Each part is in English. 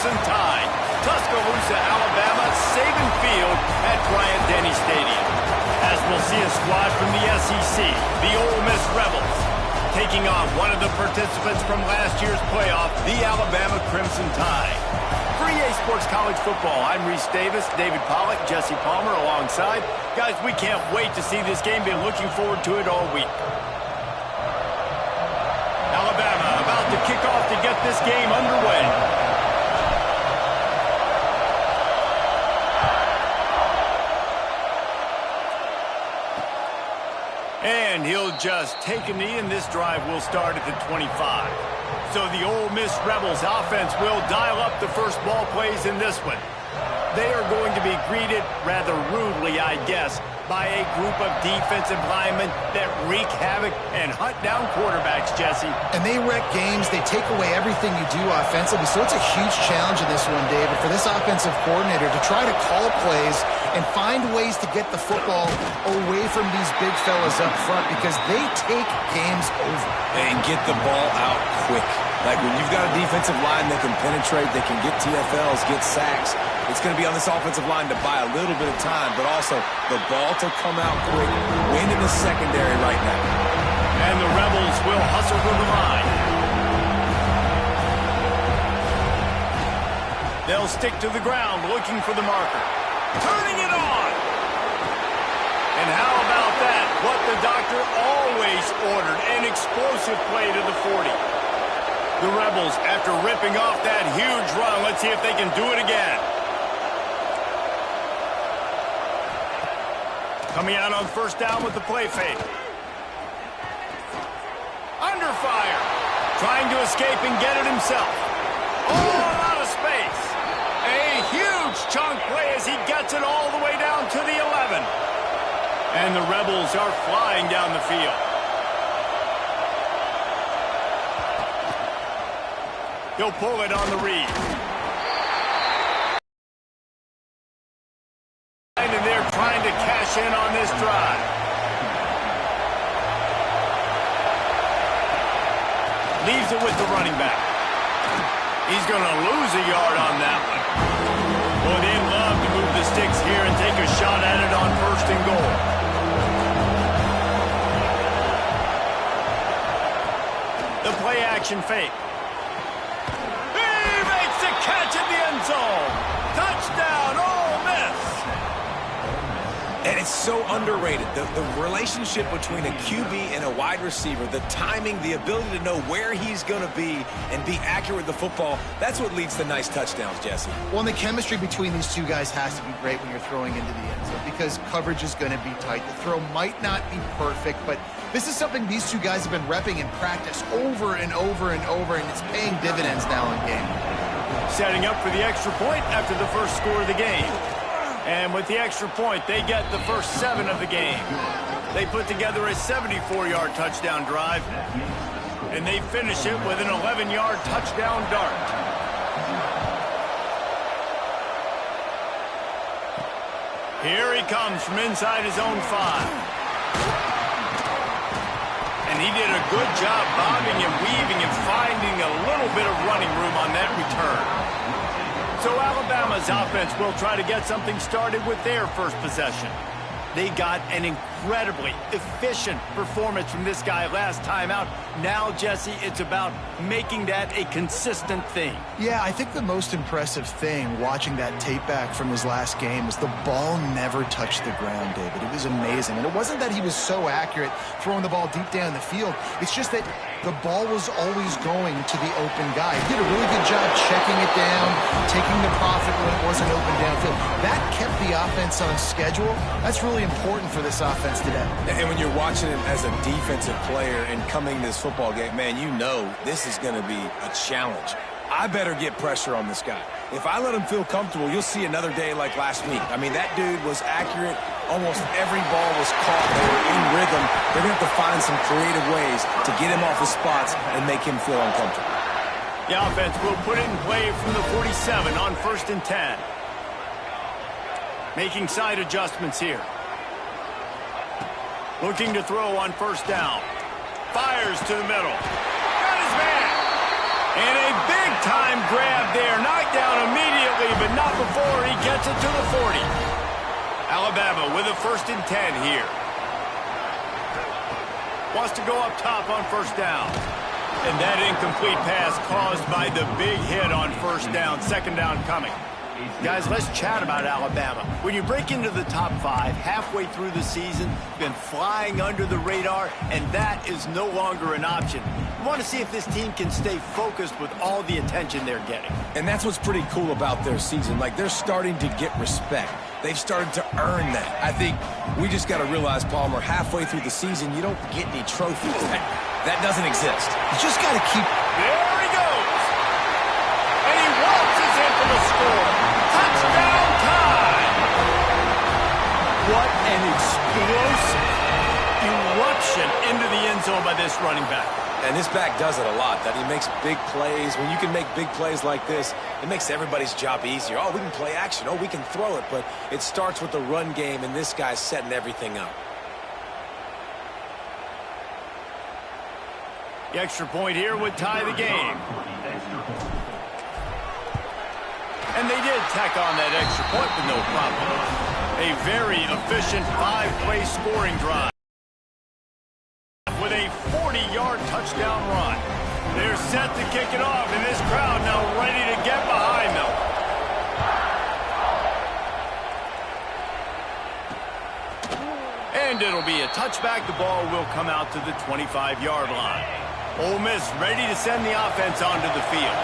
Crimson Tide. Tuscaloosa, Alabama, saving field at Bryant-Denny Stadium. As we'll see a squad from the SEC, the Ole Miss Rebels, taking on one of the participants from last year's playoff, the Alabama Crimson Tide. For EA Sports College Football, I'm Reese Davis, David Pollack, Jesse Palmer alongside. Guys, we can't wait to see this game. Been looking forward to it all week. Alabama about to kick off to get this game underway. And he'll just take a knee, and this drive will start at the 25. So the Ole Miss Rebels offense will dial up the first ball plays in this one. They are going to be greeted rather rudely, I guess, by a group of defensive linemen that wreak havoc and hunt down quarterbacks, Jesse. And they wreck games. They take away everything you do offensively. So it's a huge challenge in this one, David, for this offensive coordinator to try to call plays and find ways to get the football away from these big fellas up front, because they take games over. And get the ball out quick. Like when you've got a defensive line that can penetrate, that can get TFLs, get sacks, it's going to be on this offensive line to buy a little bit of time, but also the ball to come out quick, win in the secondary right now. And the Rebels will hustle to the line. They'll stick to the ground looking for the marker. Turning it on. And how about that? What the doctor always ordered, an explosive play to the 40. The Rebels, after ripping off that huge run, let's see if they can do it again. Coming out on first down with the play fake. Under fire. Trying to escape and get it himself. All out of space. A huge chunk play as he gets it all the way down to the 11. And the Rebels are flying down the field. He'll pull it on the read. And they're trying to cash in on this drive. Leaves it with the running back. He's going to lose a yard on that one. Well, they'd love to move the sticks here and take a shot at it on first and goal. The play action fake. He makes the catch in the end zone. Touchdown, Ole Miss. And it's so underrated. The relationship between a QB and a wide receiver, the timing, the ability to know where he's going to be and be accurate with the football, that's what leads to nice touchdowns, Jesse. Well, and the chemistry between these two guys has to be great when you're throwing into the end zone, because coverage is going to be tight. The throw might not be perfect, but this is something these two guys have been repping in practice over and over and over, and it's paying dividends now in game. Setting up for the extra point after the first score of the game. And with the extra point, they get the first 7 of the game. They put together a 74-yard touchdown drive, and they finish it with an 11-yard touchdown dart. Here he comes from inside his own 5. And he did a good job bobbing and weaving and finding a little bit of running room on that return. So Alabama's offense will try to get something started with their first possession. They got an incredibly efficient performance from this guy last time out. Now, Jesse, it's about making that a consistent thing. Yeah, I think the most impressive thing watching that tape back from his last game is the ball never touched the ground, David. It was amazing. And it wasn't that he was so accurate throwing the ball deep down the field. It's just that the ball was always going to the open guy. He did a really good job checking it down, taking the profit when it wasn't open downfield. That kept the offense on schedule. That's really important for this offense today. And when you're watching it as a defensive player and coming to this football game, man, you know this is going to be a challenge. I better get pressure on this guy. If I let him feel comfortable, you'll see another day like last week. I mean, that dude was accurate. Almost every ball was caught. They were in rhythm. They're going to have to find some creative ways to get him off his spots and make him feel uncomfortable. The offense will put it in play from the 47 on 1st and 10. Making side adjustments here. Looking to throw on 1st down. Fires to the middle. Got his man. And a big-time grab there. Knocked down immediately, but not before he gets it to the 40. Alabama with a 1st and 10 here. Wants to go up top on 1st down. And that incomplete pass caused by the big hit on 1st down. 2nd down coming. Guys, let's chat about Alabama. When you break into the top 5 halfway through the season, been flying under the radar, and that is no longer an option. You want to see if this team can stay focused with all the attention they're getting. And that's what's pretty cool about their season. Like, they're starting to get respect. They've started to earn that. I think we just got to realize, Palmer, halfway through the season, you don't get any trophies. That doesn't exist. You just got to keep... There he goes! And he waltzes in for the score. Touchdown time! What an explosive eruption into the end zone by this running back. And this back does it a lot, that he makes big plays. When you can make big plays like this, it makes everybody's job easier. Oh, we can play action. Oh, we can throw it. But it starts with the run game, and this guy's setting everything up. The extra point here would tie the game. And they did tack on that extra point with no problem. A very efficient 5-play scoring drive with a 40-yard touchdown run. They're set to kick it off, and this crowd now ready to get behind them. And it'll be a touchback. The ball will come out to the 25-yard line. Ole Miss ready to send the offense onto the field.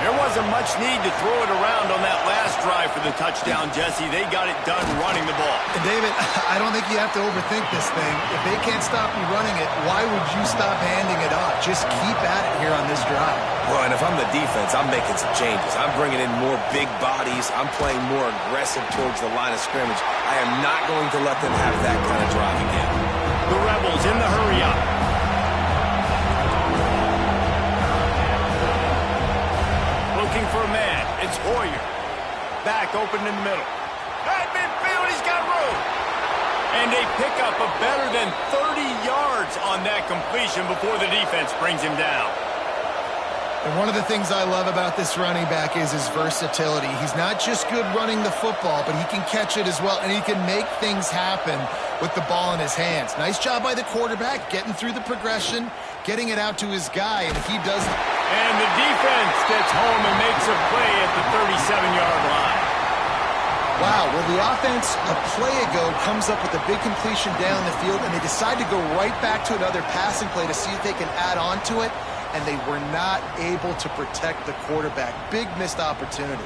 There wasn't much need to throw it around on that last drive for the touchdown, Jesse. They got it done running the ball. And David, I don't think you have to overthink this thing. If they can't stop you running it, why would you stop handing it off? Just keep at it here on this drive. Well, and if I'm the defense, I'm making some changes. I'm bringing in more big bodies. I'm playing more aggressive towards the line of scrimmage. I am not going to let them have that kind of drive again. The Rebels in the hurry-up. Looking for a man. It's Hoyer. Back open in the middle. At midfield, he's got room. And a pickup of better than 30 yards on that completion before the defense brings him down. And one of the things I love about this running back is his versatility. He's not just good running the football, but he can catch it as well, and he can make things happen with the ball in his hands. Nice job by the quarterback, getting through the progression, getting it out to his guy, and if he doesn't... And the defense gets home and makes a play at the 37-yard line. Wow, well, the offense a play ago comes up with a big completion down the field, and they decide to go right back to another passing play to see if they can add on to it, and they were not able to protect the quarterback. Big missed opportunity.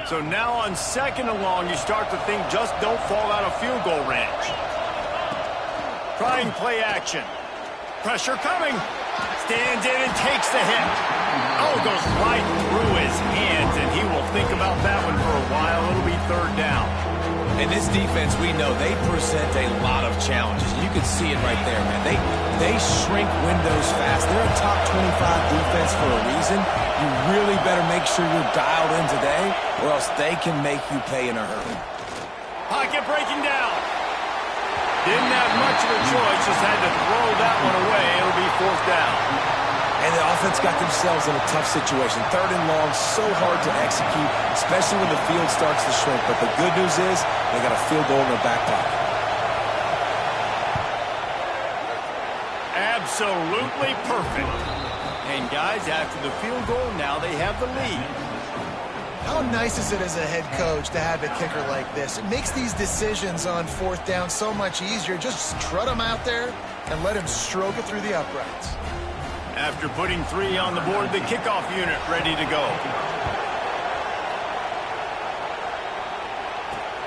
So now on 2nd and long, you start to think just don't fall out of field goal range. Trying play action. Pressure coming. Stands in and takes the hit. Oh, goes right through his hands, and he will think about that one for a while. It'll be 3rd down. And this defense, we know, they present a lot of challenges. You can see it right there, man. They shrink windows fast. They're a top 25 defense for a reason. You really better make sure you're dialed in today, or else they can make you pay in a hurry. Pocket breaking down. Didn't have much of a choice, just had to throw that one away. It'll be 4th down. And the offense got themselves in a tough situation. 3rd and long, so hard to execute, especially when the field starts to shrink. But the good news is they got a field goal in their back pocket. Absolutely perfect. And guys, after the field goal, now they have the lead. How nice is it as a head coach to have a kicker like this? It makes these decisions on 4th down so much easier. Just trot him out there and let him stroke it through the uprights. After putting 3 on the board, the kickoff unit ready to go.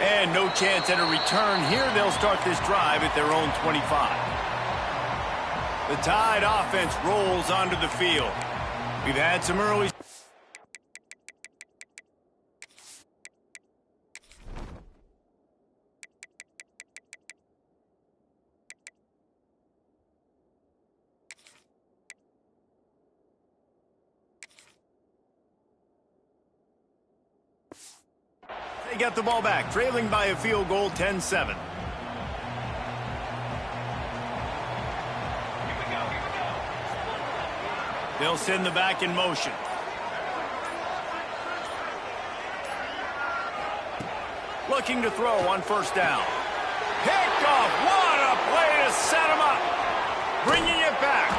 And no chance at a return here. They'll start this drive at their own 25. The Tide offense rolls onto the field. We've had some early... They get the ball back, trailing by a field goal, 10-7. They'll send the back in motion. Looking to throw on first down. Picked off. What a play to set him up. Bringing it back.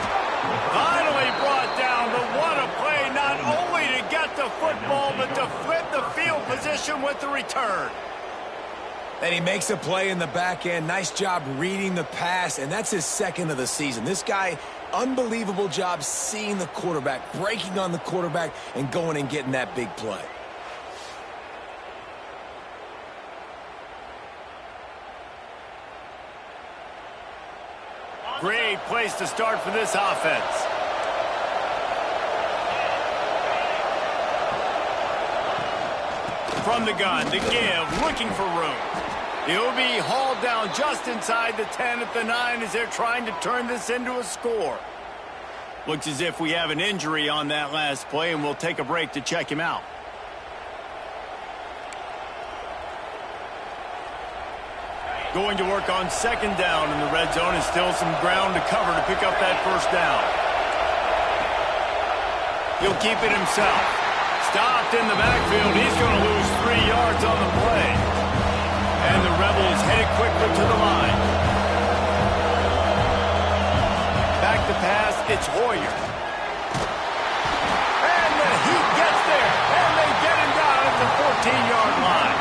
Finally brought down, but what a play not only to get the football, but to flip the field position with the return. And he makes a play in the back end. Nice job reading the pass, and that's his second of the season. This guy, unbelievable job seeing the quarterback, breaking on the quarterback, and going and getting that big play. Great place to start for this offense. From the gun, the give, looking for room. He'll be hauled down just inside the 10 at the 9 as they're trying to turn this into a score. Looks as if we have an injury on that last play, and we'll take a break to check him out. Going to work on second down in the red zone, and still some ground to cover to pick up that first down. He'll keep it himself. Stopped in the backfield. He's going to lose 3 yards on the play. And the Rebels headed quickly to the line. Back to pass, it's Hoyer. And he gets there, and they get him down at the 14-yard line.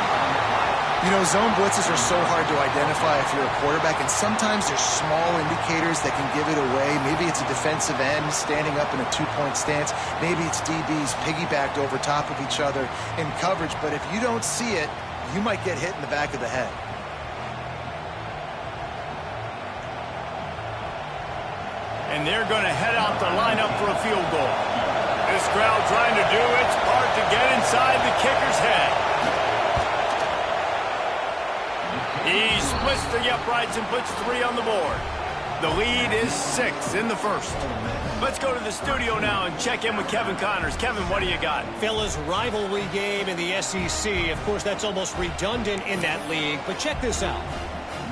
You know, zone blitzes are so hard to identify if you're a quarterback, and sometimes there's small indicators that can give it away. Maybe it's a defensive end standing up in a two-point stance. Maybe it's DBs piggybacked over top of each other in coverage. But if you don't see it, you might get hit in the back of the head. And they're going to head out to line up for a field goal. This crowd trying to do its part to get inside the kicker's head. He splits the uprights and puts 3 on the board. The lead is 6 in the first. Let's go to the studio now and check in with Kevin Connors. Kevin, what do you got? Fellas, rivalry game in the SEC. Of course, that's almost redundant in that league. But check this out.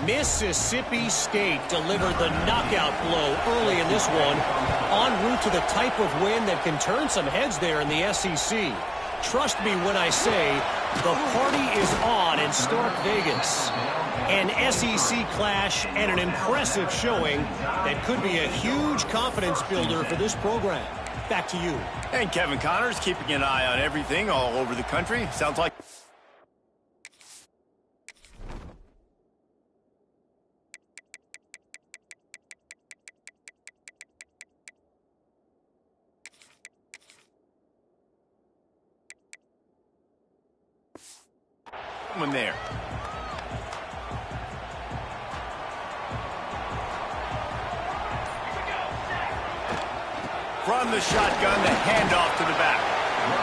Mississippi State delivered the knockout blow early in this one, en route to the type of win that can turn some heads there in the SEC. Trust me when I say the party is on in Stark Vegas. An SEC clash and an impressive showing that could be a huge confidence builder for this program. Back to you. And Kevin Connors keeping an eye on everything all over the country. Sounds like... someone there. From the shotgun, the handoff to the back.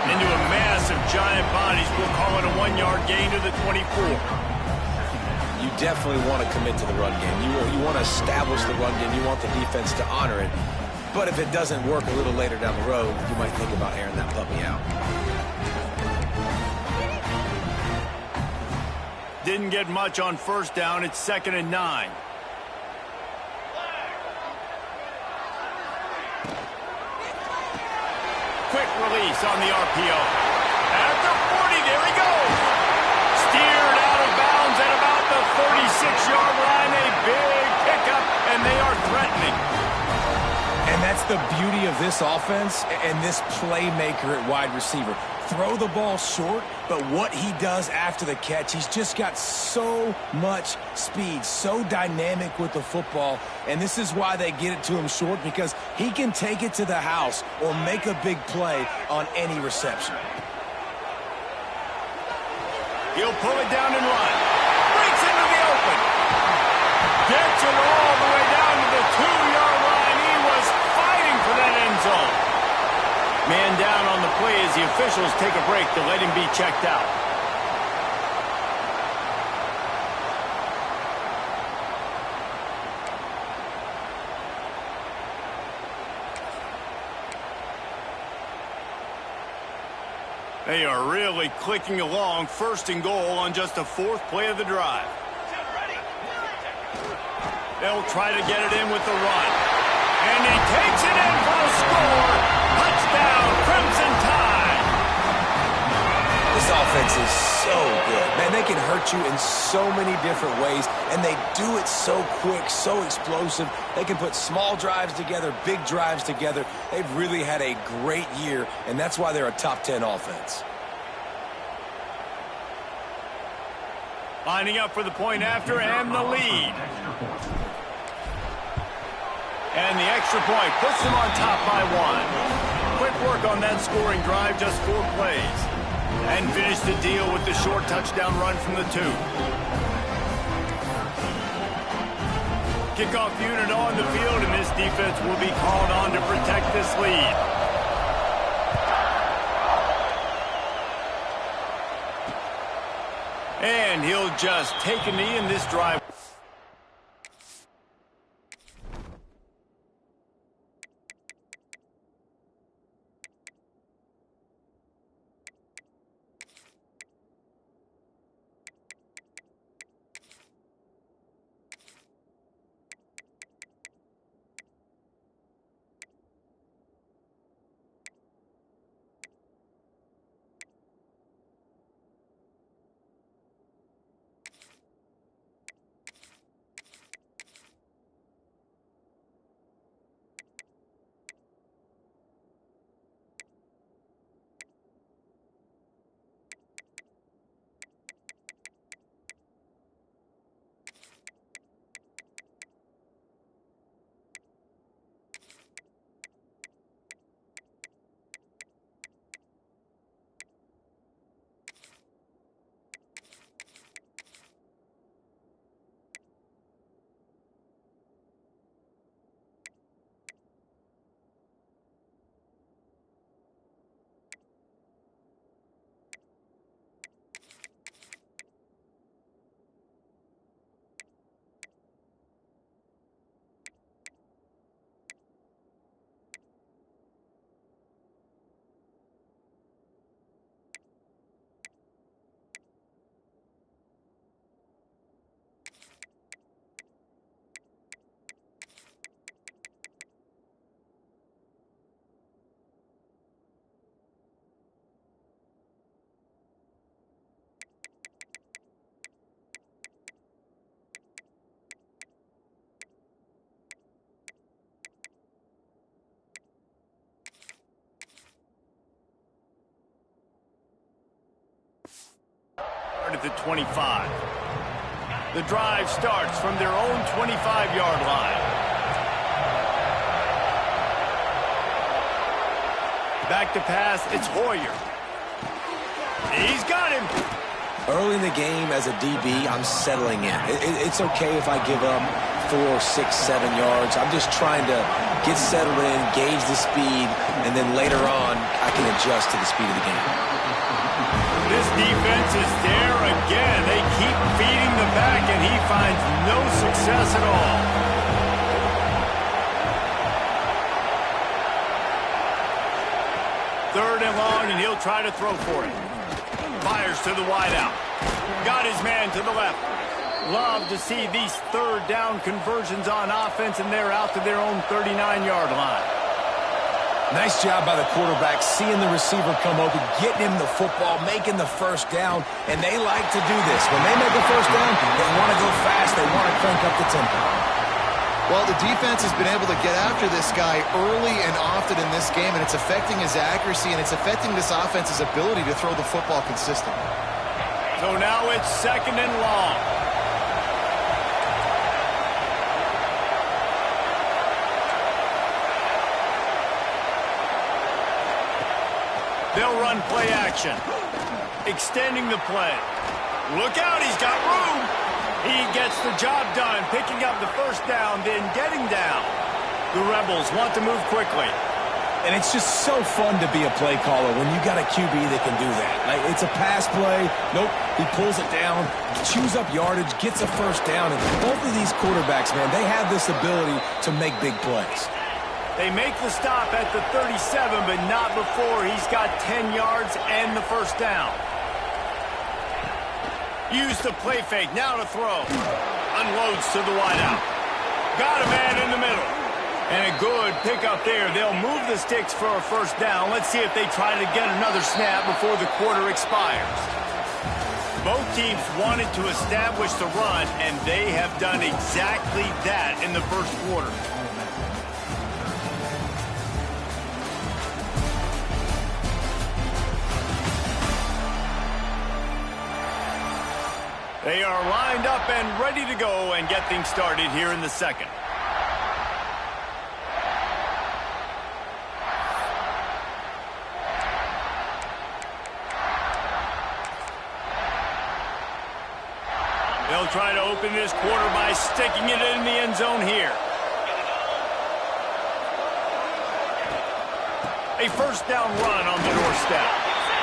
Into a mass of giant bodies. We'll call it a 1-yard gain to the 24. You definitely want to commit to the run game. You want to establish the run game. You want the defense to honor it. But if it doesn't work a little later down the road, you might think about airing that puppy out. Didn't get much on first down. It's 2nd and 9. Quick release on the RPO. At the 40, there he goes. Steered out of bounds at about the 36-yard line. A big pickup, and they are threatening. And that's the beauty of this offense and this playmaker at wide receiver. Throw the ball short, but what he does after the catch, he's just got so much speed, so dynamic with the football, and this is why they get it to him short, because he can take it to the house or make a big play on any reception. He'll pull it down and run. Breaks into the open. Gets it all the way down to the 2-yard line. He was fighting for that end zone. Man down on the play as the officials take a break to let him be checked out. They are really clicking along, first and goal on just the 4th play of the drive. They'll try to get it in with the run. And he takes it in for a score. Touchdown, Crimson Tide. This offense is so good. Man, they can hurt you in so many different ways, and they do it so quick, so explosive. They can put small drives together, big drives together. They've really had a great year, and that's why they're a top 10 offense. Lining up for the point after and the lead. And the extra point puts them on top by 1. Quick work on that scoring drive, just 4 plays. And finish the deal with the short touchdown run from the 2. Kickoff unit on the field, and this defense will be called on to protect this lead. And he'll just take a knee in this drive. At the 25. The drive starts from their own 25-yard line. Back to pass, it's Hoyer. He's got him. Early in the game as a DB, I'm settling in. It's okay if I give up 4, 6, 7 yards. I'm just trying to get settled in, gauge the speed, and then later on, I can adjust to the speed of the game. This defense is there again. They keep feeding the back, and he finds no success at all. Third and long, and he'll try to throw for it. Fires to the wideout. Got his man to the left. Love to see these third down conversions on offense, and they're out to their own 39-yard line. Nice job by the quarterback, seeing the receiver come open, getting him the football, making the first down, and they like to do this. When they make a first down, they want to go fast, they want to crank up the tempo. Well, the defense has been able to get after this guy early and often in this game, and it's affecting his accuracy, and it's affecting this offense's ability to throw the football consistently. So now it's second and long. They'll run play action. Extending the play. Look out, he's got room. He gets the job done, picking up the first down, then getting down. The Rebels want to move quickly. And it's just so fun to be a play caller when you got a QB that can do that. Like, it's a pass play. Nope, he pulls it down, chews up yardage, gets a first down. And both of these quarterbacks, man, they have this ability to make big plays. They make the stop at the 37, but not before he's got 10 yards and the first down. Use the play fake, now to throw. Unloads to the wideout. Got a man in the middle. And a good pickup there. They'll move the sticks for a first down. Let's see if they try to get another snap before the quarter expires. Both teams wanted to establish the run, and they have done exactly that in the first quarter. They are lined up and ready to go and get things started here in the second. They'll try to open this quarter by sticking it in the end zone here. A first down run on the doorstep.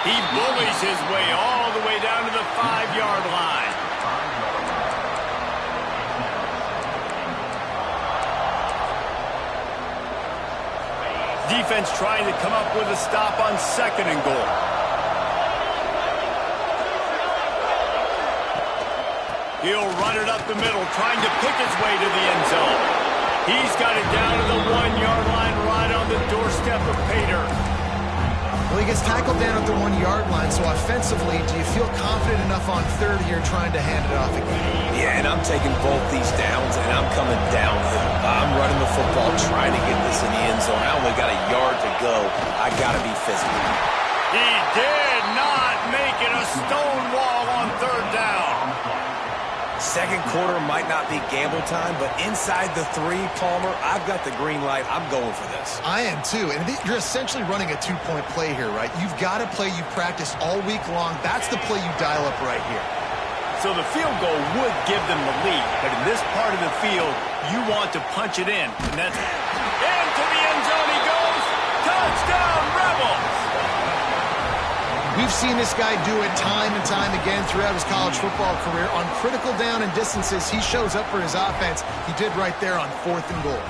He bullies his way all the way down to the 5-yard line. Defense trying to come up with a stop on 2nd and goal. He'll run it up the middle, trying to pick his way to the end zone. He's got it down to the 1-yard line right on the doorstep of Pater. Well, he gets tackled down at the 1-yard line, so offensively, do you feel confident enough on 3rd here trying to hand it off again? Yeah, and I'm taking both these downs, and I'm coming downhill. I'm running the football, trying to get this in the end zone. I only got a yard to go. I got to be physical. He did not make it a stone wall on 3rd down. Second quarter might not be gamble time, but inside the 3, Palmer, I've got the green light. I'm going for this. I am too, and you're essentially running a 2-point play here, right? You've got a play you practice all week long. That's the play you dial up right here. So the field goal would give them the lead, but in this part of the field, you want to punch it in. And that's into the end zone he goes. Touchdown, Rebels! We've seen this guy do it time and time again throughout his college football career. On critical down and distances, he shows up for his offense. He did right there on 4th and goal.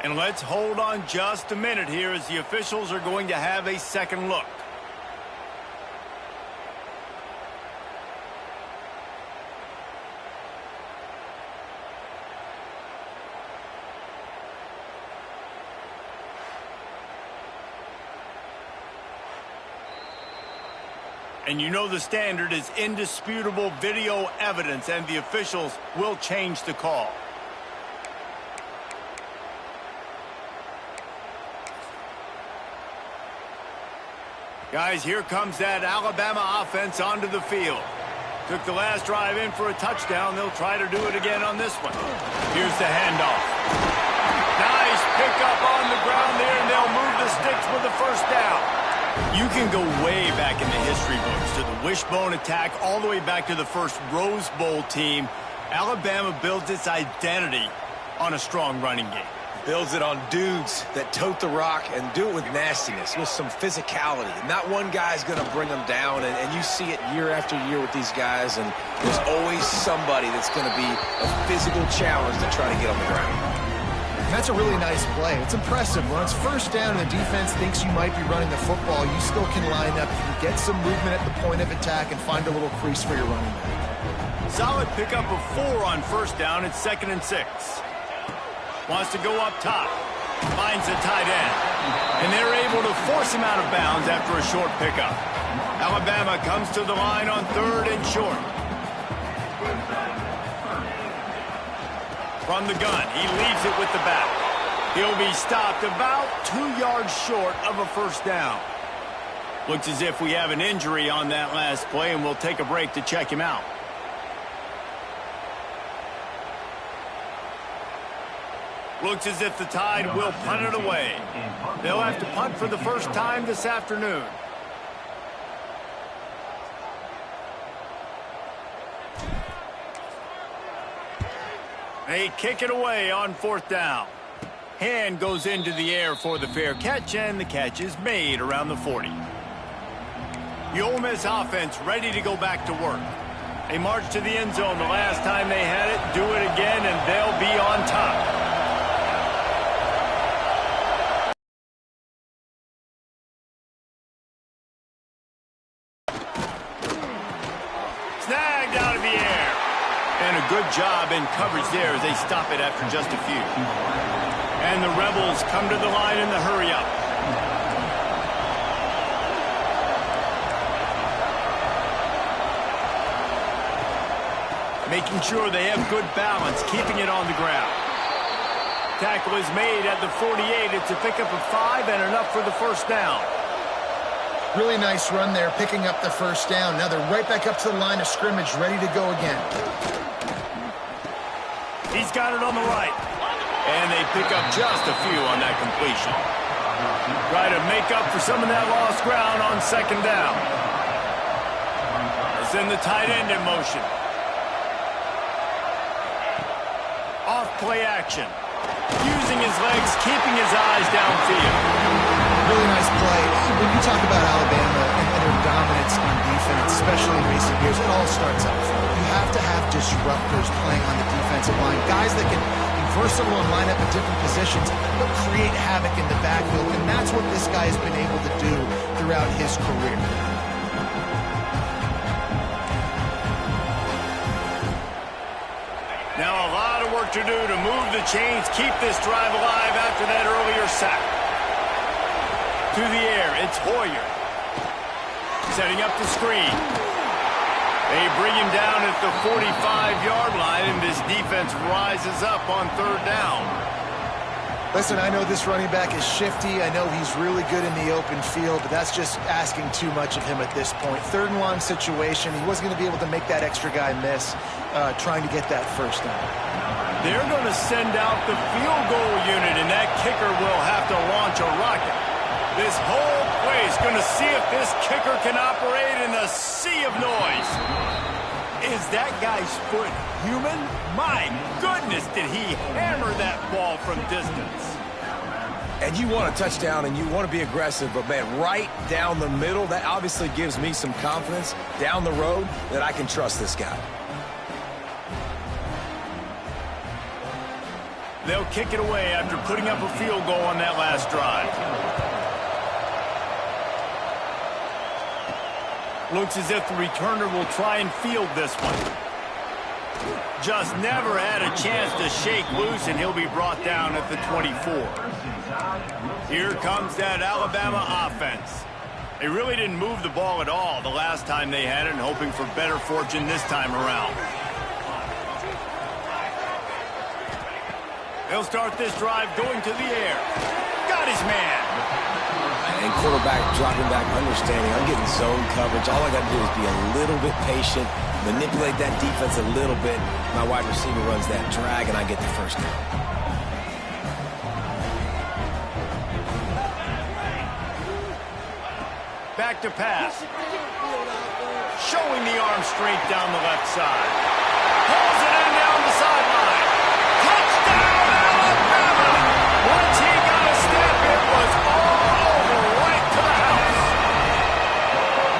And let's hold on just a minute here as the officials are going to have a second look. And you know the standard is indisputable video evidence, and the officials will change the call. Guys, here comes that Alabama offense onto the field. Took the last drive in for a touchdown. They'll try to do it again on this one. Here's the handoff. Nice pickup on the ground there, and they'll move the sticks with the first down. You can go way back in the history books to the wishbone attack, all the way back to the first Rose Bowl team. Alabama builds its identity on a strong running game. Builds it on dudes that tote the rock and do it with nastiness, with some physicality. Not one guy's going to bring them down, and you see it year after year with these guys, and there's always somebody that's going to be a physical challenge to try to get on the ground. And that's a really nice play. It's impressive. When it's first down and the defense thinks you might be running the football, you still can line up. You can get some movement at the point of attack and find a little crease for your running back. Solid pickup of 4 on first down. It's 2nd and 6. Wants to go up top. Finds the tight end. And they're able to force him out of bounds after a short pickup. Alabama comes to the line on 3rd and short. From the gun, he leaves it with the back. He'll be stopped about 2 yards short of a first down. Looks as if we have an injury on that last play, and we'll take a break to check him out. Looks as if the Tide will punt it away. They'll have to punt for the first time this afternoon. They kick it away on 4th down. Hand goes into the air for the fair catch, and the catch is made around the 40. The Ole Miss offense ready to go back to work. They marched to the end zone the last time they had it, do it again, and they'll be on top. Snagged out of the air. And a good job in coverage there as they stop it after just a few. And the Rebels come to the line in the hurry-up. Making sure they have good balance, keeping it on the ground. Tackle is made at the 48. It's a pickup of 5 and enough for the first down. Really nice run there, picking up the first down. Now they're right back up to the line of scrimmage, ready to go again. He's got it on the right. And they pick up just a few on that completion. Try to make up for some of that lost ground on 2nd down. They send the tight end in motion. Off play action. Using his legs, keeping his eyes downfield. Really nice play. When you talk about Alabama and their dominance on defense, especially in recent years, it all starts up front. You have to have disruptors playing on the defensive line. Guys that can be versatile and line up in different positions, but create havoc in the backfield. And that's what this guy has been able to do throughout his career. Now a lot of work to do to move the chains, keep this drive alive after that earlier sack. To the air, it's Hoyer. Setting up the screen. They bring him down at the 45-yard line, and this defense rises up on 3rd down. Listen, I know this running back is shifty. I know he's really good in the open field, but that's just asking too much of him at this point. 3rd and long situation. He wasn't going to be able to make that extra guy miss trying to get that first down. They're going to send out the field goal unit, and that kicker will have to launch a rocket. This whole place going to see if this kicker can operate in a sea of noise. Is that guy's foot human? My goodness, did he hammer that ball from distance. And you want a touchdown and you want to be aggressive, but man, right down the middle, that obviously gives me some confidence down the road that I can trust this guy. They'll kick it away after putting up a field goal on that last drive. Looks as if the returner will try and field this one. Just never had a chance to shake loose, and he'll be brought down at the 24. Here comes that Alabama offense. They really didn't move the ball at all the last time they had it, and hoping for better fortune this time around. They'll start this drive going to the air. Got his man. And quarterback dropping back, understanding I'm getting zone coverage. All I got to do is be a little bit patient, manipulate that defense a little bit. My wide receiver runs that drag, and I get the first down. Back to pass. Showing the arm strength down the left side. Pulls it in down the sideline. Touchdown, Alabama! Once he got a step, it was all over right to the house.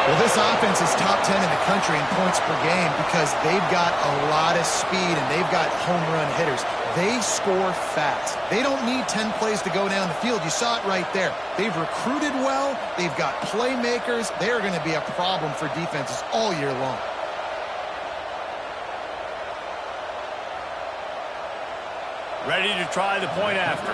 Well, this offense is top 10 in the country in points per game because they've got a lot of speed and they've got home run hitters. They score fast. They don't need 10 plays to go down the field. You saw it right there. They've recruited well. They've got playmakers. They're going to be a problem for defenses all year long. Ready to try the point after.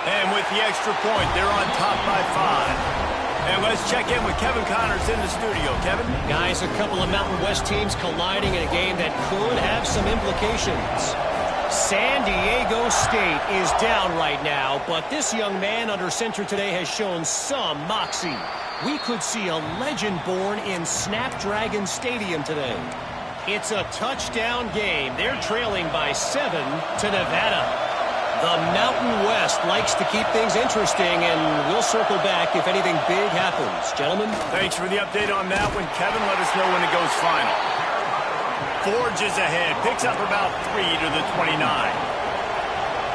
And with the extra point, they're on top by 5. And let's check in with Kevin Connors in the studio. Kevin? Guys, a couple of Mountain West teams colliding in a game that could have some implications. San Diego State is down right now, but this young man under center today has shown some moxie. We could see a legend born in Snapdragon Stadium today. It's a touchdown game. They're trailing by 7 to Nevada. The Mountain West likes to keep things interesting, and we'll circle back if anything big happens. Gentlemen? Thanks for the update on that one, Kevin. Let us know when it goes final. Forges ahead, picks up about 3 to the 29.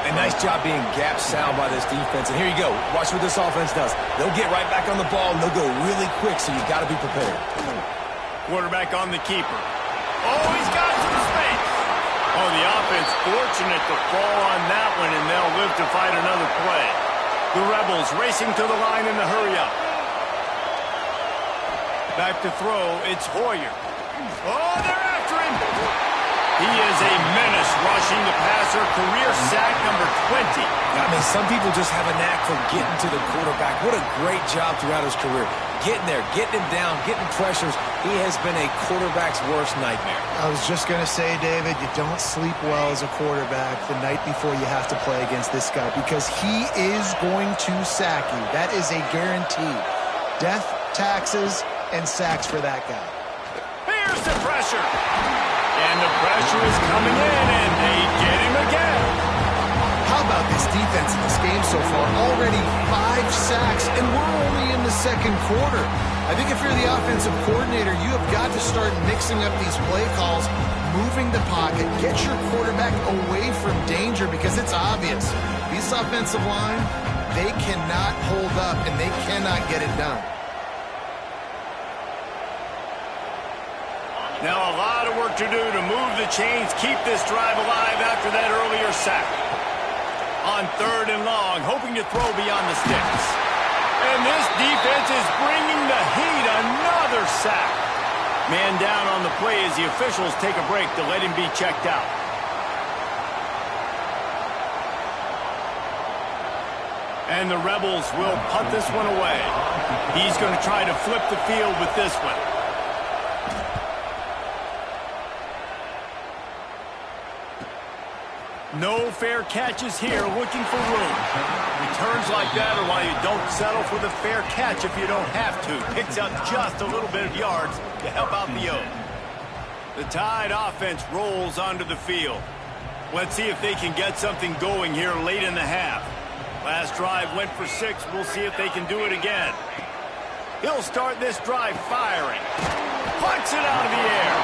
A nice job being gap sound by this defense. And here you go. Watch what this offense does. They'll get right back on the ball, and they'll go really quick, so you've got to be prepared. Quarterback on the keeper. Oh, he's got some space. Oh, the offense fortunate to fall on that one, and they'll live to fight another play. The Rebels racing to the line in the hurry-up. Back to throw, it's Hoyer. Oh, they're after him. He is a menace rushing the passer, career sack number 20. I mean, some people just have a knack for getting to the quarterback. What a great job throughout his career. Getting there, getting him down, getting pressures. He has been a quarterback's worst nightmare. I was just going to say, David, you don't sleep well as a quarterback the night before you have to play against this guy because he is going to sack you. That is a guarantee. Death, taxes, and sacks for that guy. Here's the pressure. And the pressure is coming in, and they get him again. How about this defense in this game so far? Already 5 sacks, and we're only in the second quarter. I think if you're the offensive coordinator, you have got to start mixing up these play calls, moving the pocket, get your quarterback away from danger because it's obvious. This offensive line, they cannot hold up, and they cannot get it done. Now a lot of work to do to move the chains, keep this drive alive after that earlier sack. On 3rd and long, hoping to throw beyond the sticks. And this defense is bringing the heat. Another sack. Man down on the play as the officials take a break to let him be checked out. And the Rebels will punt this one away. He's going to try to flip the field with this one. No fair catches here, looking for room. Returns like that are why you don't settle for the fair catch if you don't have to. Picks up just a little bit of yards to help out the O. The Tide offense rolls onto the field. Let's see if they can get something going here late in the half. Last drive went for 6. We'll see if they can do it again. He'll start this drive firing. Punts it out of the air.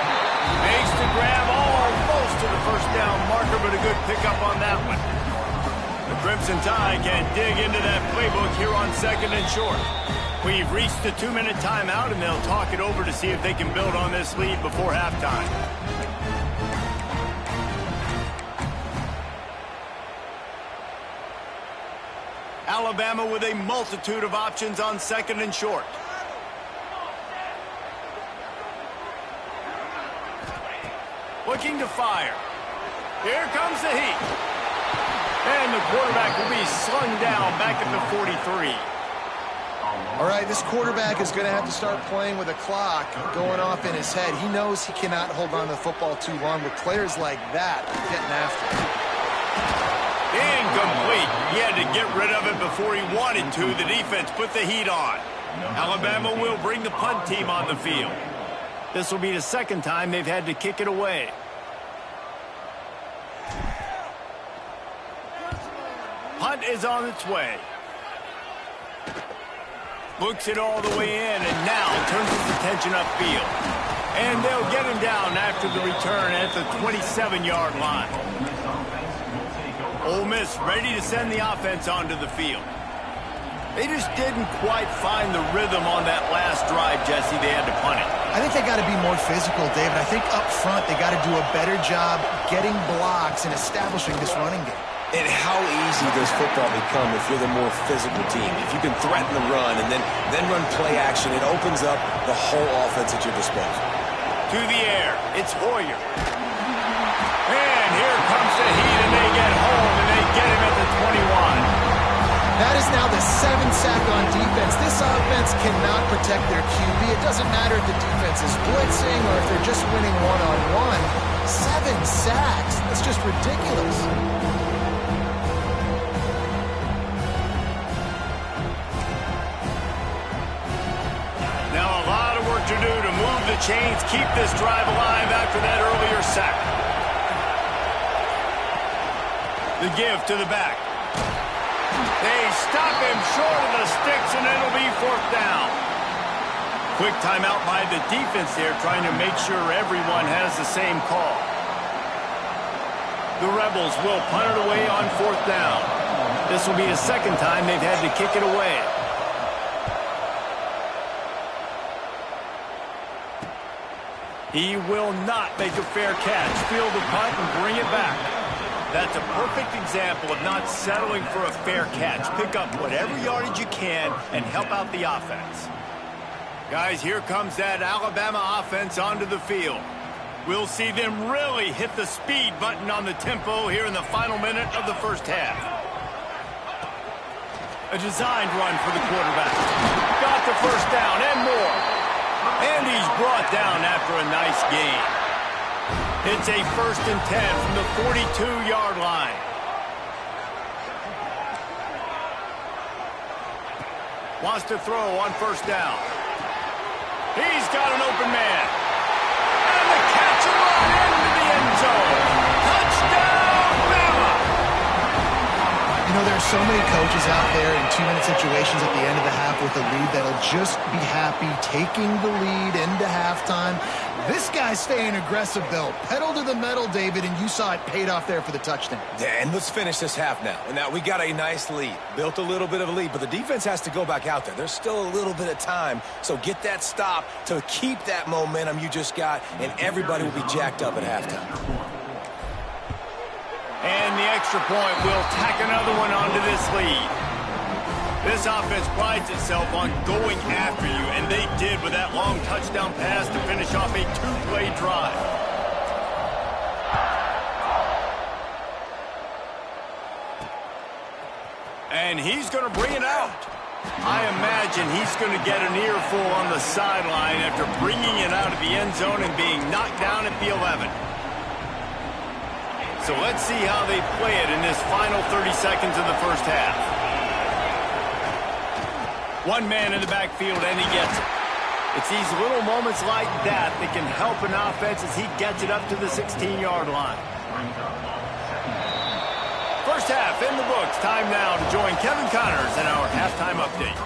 Makes the grab almost to the first down marker, but a good pickup on that one. The Crimson Tide can dig into that playbook here on 2nd and short. We've reached the 2-minute timeout, and they'll talk it over to see if they can build on this lead before halftime. Alabama with a multitude of options on 2nd and short. Looking to fire. Here comes the heat. And the quarterback will be slung down back at the 43. All right, this quarterback is going to have to start playing with a clock going off in his head. He knows he cannot hold on to the football too long with players like that getting after him. Incomplete. He had to get rid of it before he wanted to. The defense put the heat on. Alabama will bring the punt team on the field. This will be the second time they've had to kick it away. Punt is on its way. Looks it all the way in and now turns his attention upfield. And they'll get him down after the return at the 27-yard line. Ole Miss ready to send the offense onto the field. They just didn't quite find the rhythm on that last drive, Jesse. They had to punt it. I think they got to be more physical, David. I think up front they got to do a better job getting blocks and establishing this running game. And how easy does football become if you're the more physical team? If you can threaten the run and then run play action, it opens up the whole offense at your disposal. To the air, it's Hoyer. And here comes the heat, and they get home, and they get him at the 21. That is now the 7th sack on defense. This offense cannot protect their QB. It doesn't matter if the defense is blitzing or if they're just winning one-on-one. 7 sacks. That's just ridiculous. Now a lot of work to do to move the chains, keep this drive alive after that earlier sack. The give to the back. They stop him short of the sticks, and it'll be 4th down. Quick timeout by the defense there, trying to make sure everyone has the same call. The Rebels will punt it away on 4th down. This will be the second time they've had to kick it away. He will not make a fair catch. Field the punt and bring it back. That's a perfect example of not settling for a fair catch. Pick up whatever yardage you can and help out the offense. Guys, here comes that Alabama offense onto the field. We'll see them really hit the speed button on the tempo here in the final minute of the first half. A designed run for the quarterback. Got the first down and more. And he's brought down after a nice gain. It's a 1st and 10 from the 42-yard line. Wants to throw on 1st down. He's got an open man. And the catch and run into the end zone. Touchdown, Bama! You know, there are so many coaches out there in 2-minute situations at the end of the half with a lead that'll just be happy taking the lead into halftime. This guy's staying aggressive, though. Pedal to the metal, David, and you saw it paid off there for the touchdown. Yeah, and let's finish this half now. And now we got a nice lead. Built a little bit of a lead, but the defense has to go back out there. There's still a little bit of time, so get that stop to keep that momentum you just got, and everybody will be jacked up at halftime. And the extra point will tack another one onto this lead. This offense prides itself on going after you, and they did with that long touchdown pass to finish off a 2-play drive. And he's going to bring it out. I imagine he's going to get an earful on the sideline after bringing it out of the end zone and being knocked down at the 11. So let's see how they play it in this final 30 seconds of the first half. One man in the backfield, and he gets it. It's these little moments like that that can help an offense as he gets it up to the 16-yard line. First half in the books. Time now to join Kevin Connors in our halftime update.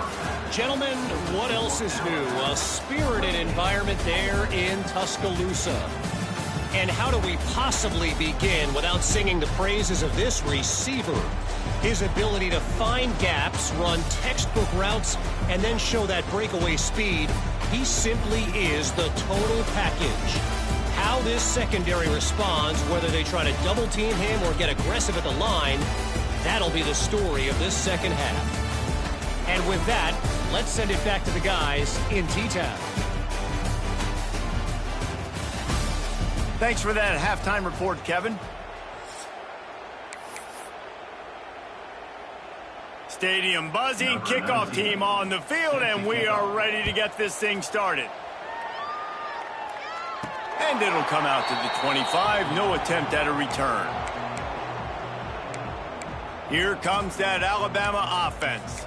Gentlemen, what else is new? A spirited environment there in Tuscaloosa. And how do we possibly begin without singing the praises of this receiver? His ability to find gaps, run textbook routes, and then show that breakaway speed. He simply is the total package. How this secondary responds, whether they try to double team him or get aggressive at the line, that'll be the story of this second half. And with that, let's send it back to the guys in T-Town. Thanks for that halftime report, Kevin. Stadium buzzing, kickoff team on the field, and we are ready to get this thing started. And it'll come out to the 25, no attempt at a return. Here comes that Alabama offense.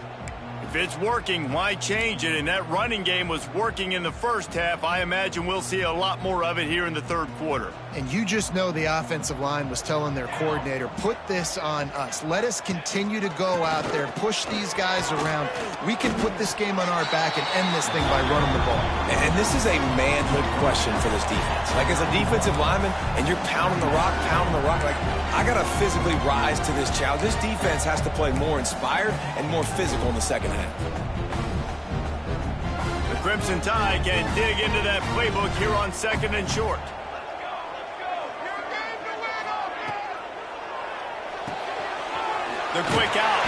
If it's working, why change it? And that running game was working in the first half. I imagine we'll see a lot more of it here in the third quarter. And you just know the offensive line was telling their coordinator, put this on us. Let us continue to go out there, push these guys around. We can put this game on our back and end this thing by running the ball. And this is a manhood question for this defense. Like, as a defensive lineman, and you're pounding the rock, like, I got to physically rise to this challenge. This defense has to play more inspired and more physical in the second half. The Crimson Tide can dig into that playbook here on 2nd and short. The quick out.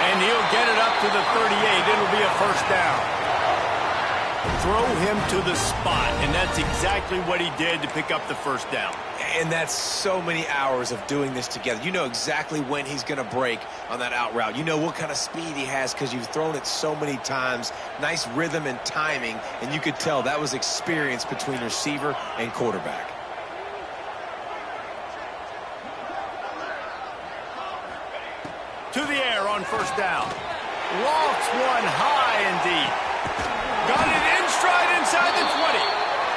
And he'll get it up to the 38. It'll be a first down. Throw him to the spot, and that's exactly what he did to pick up the first down. And that's so many hours of doing this together. You know exactly when he's going to break on that out route. You know what kind of speed he has because you've thrown it so many times. Nice rhythm and timing, and you could tell that was experience between receiver and quarterback. To the air on first down. Lofts one high and deep. Got it in stride inside the 20.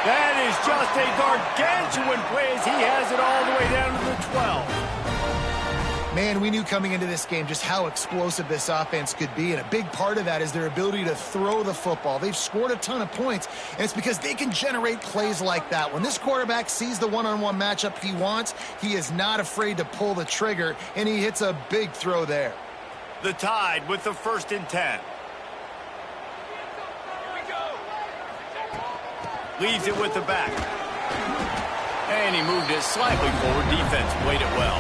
That is just a gargantuan play as he has it all the way down to the 12. Man, we knew coming into this game just how explosive this offense could be, and a big part of that is their ability to throw the football. They've scored a ton of points, and it's because they can generate plays like that. When this quarterback sees the one-on-one matchup he wants, he is not afraid to pull the trigger, and he hits a big throw there. The Tide with the 1st and 10. Leaves it with the back. And he moved it slightly forward. Defense played it well.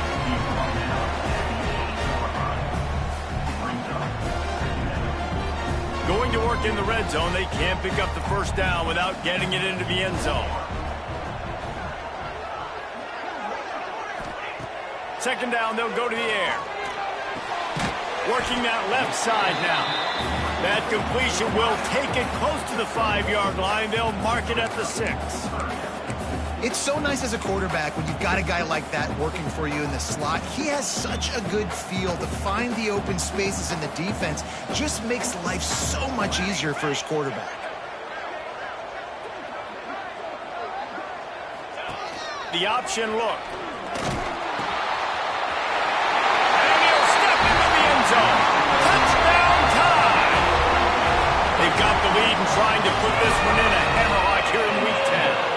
Going to work in the red zone. They can't pick up the 1st down without getting it into the end zone. 2nd down, they'll go to the air. Working that left side now. That completion will take it close to the 5-yard line. They'll mark it at the 6. It's so nice as a quarterback when you've got a guy like that working for you in the slot. He has such a good feel to find the open spaces in the defense. Just makes life so much easier for his quarterback. The option look. And he'll step into the end zone. Touchdown time! They've got the lead and trying to put this one in a hammerlock here in Week 10.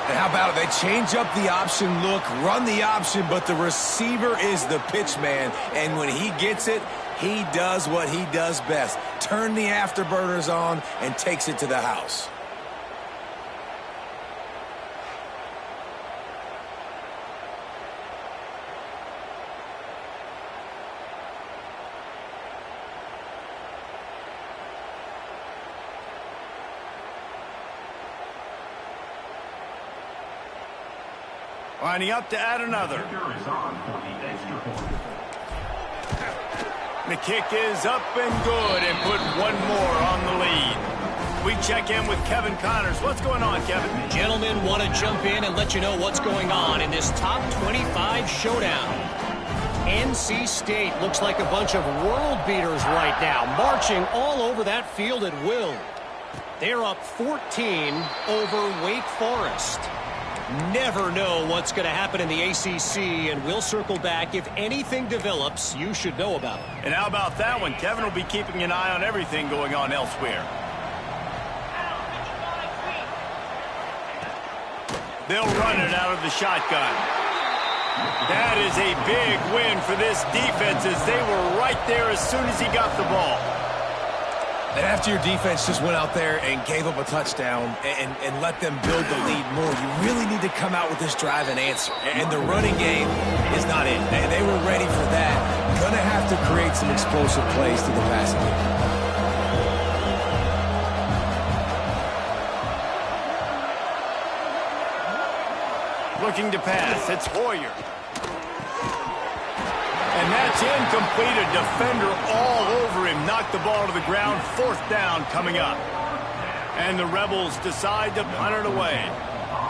And how about it? They change up the option look, run the option, but the receiver is the pitch man. And when he gets it, he does what he does best. Turn the afterburners on and takes it to the house. Lining up to add another. The kick is up and good and put one more on the lead. We check in with Kevin Connors. What's going on, Kevin? Gentlemen, want to jump in and let you know what's going on in this top 25 showdown. NC State looks like a bunch of world beaters right now, marching all over that field at will. They're up 14 over Wake Forest. Never know what's going to happen in the ACC, and we'll circle back. If anything develops, you should know about it. And how about that one? Kevin will be keeping an eye on everything going on elsewhere. They'll run it out of the shotgun. That is a big win for this defense as they were right there as soon as he got the ball. And after your defense just went out there and gave up a touchdown and let them build the lead more, you really need to come out with this drive and answer. And the running game is not it. They were ready for that. Going to have to create some explosive plays to the passing game. Looking to pass. It's Hoyer. And that's incomplete. A defender all over him. Knocked the ball to the ground. 4th down coming up. And the Rebels decide to punt it away.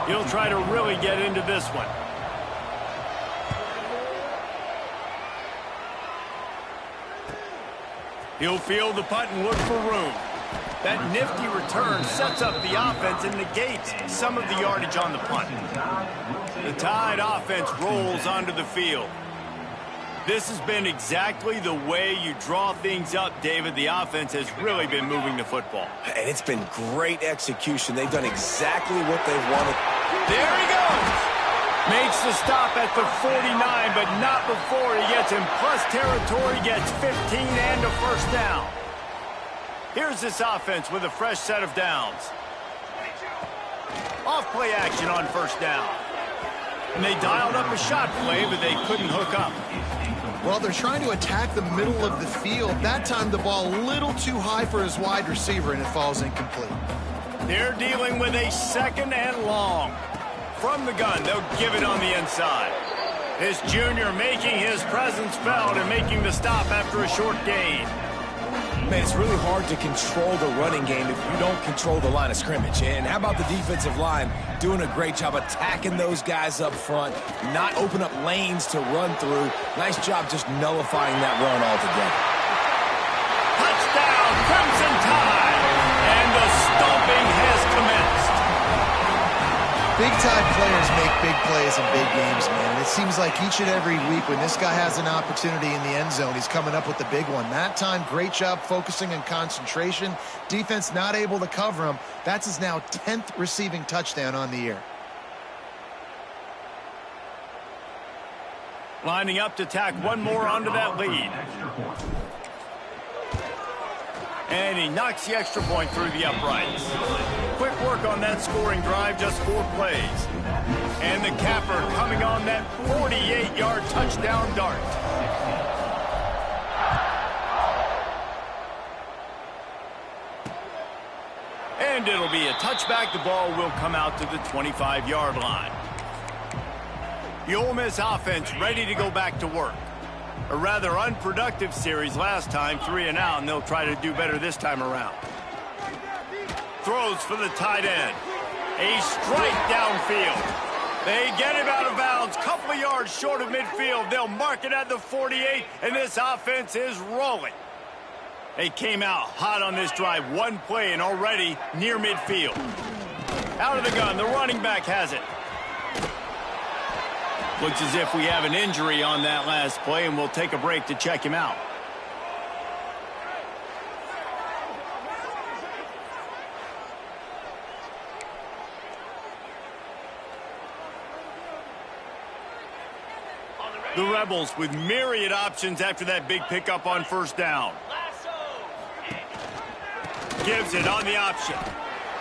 He'll try to really get into this one. He'll field the punt and look for room. That nifty return sets up the offense and negates some of the yardage on the punt. The Tide offense rolls onto the field. This has been exactly the way you draw things up, David. The offense has really been moving the football. And it's been great execution. They've done exactly what they've wanted. There he goes. Makes the stop at the 49, but not before he gets in plus territory, gets 15 and a 1st down. Here's this offense with a fresh set of downs. Off play action on 1st down. And they dialed up a shot play, but they couldn't hook up. Well, they're trying to attack the middle of the field. That time the ball a little too high for his wide receiver, and it falls incomplete. They're dealing with a 2nd and long. From the gun, they'll give it on the inside. This junior making his presence felt and making the stop after a short gain. Man, it's really hard to control the running game if you don't control the line of scrimmage. And how about the defensive line doing a great job attacking those guys up front, not open up lanes to run through. Nice job just nullifying that run altogether. Touchdown, Crimson Tide! And the stomping has commenced. Big-time players make big plays in big games, man. It seems like each and every week when this guy has an opportunity in the end zone, he's coming up with the big one. That time, great job focusing and concentration. Defense not able to cover him. That's his now 10th receiving touchdown on the year. Lining up to tack one more onto that lead. And he knocks the extra point through the uprights. Quick work on that scoring drive, just 4 plays. And the capper coming on that 48-yard touchdown dart. And it'll be a touchback. The ball will come out to the 25-yard line. The Ole Miss offense ready to go back to work. A rather unproductive series last time, 3 and out, and they'll try to do better this time around. Throws for the tight end. A strike downfield. They get him out of bounds, couple of yards short of midfield. They'll mark it at the 48, and this offense is rolling. They came out hot on this drive, 1 play and already near midfield. Out of the gun, the running back has it. Looks as if we have an injury on that last play, and we'll take a break to check him out. The Rebels with myriad options after that big pickup on first down. Gives it on the option.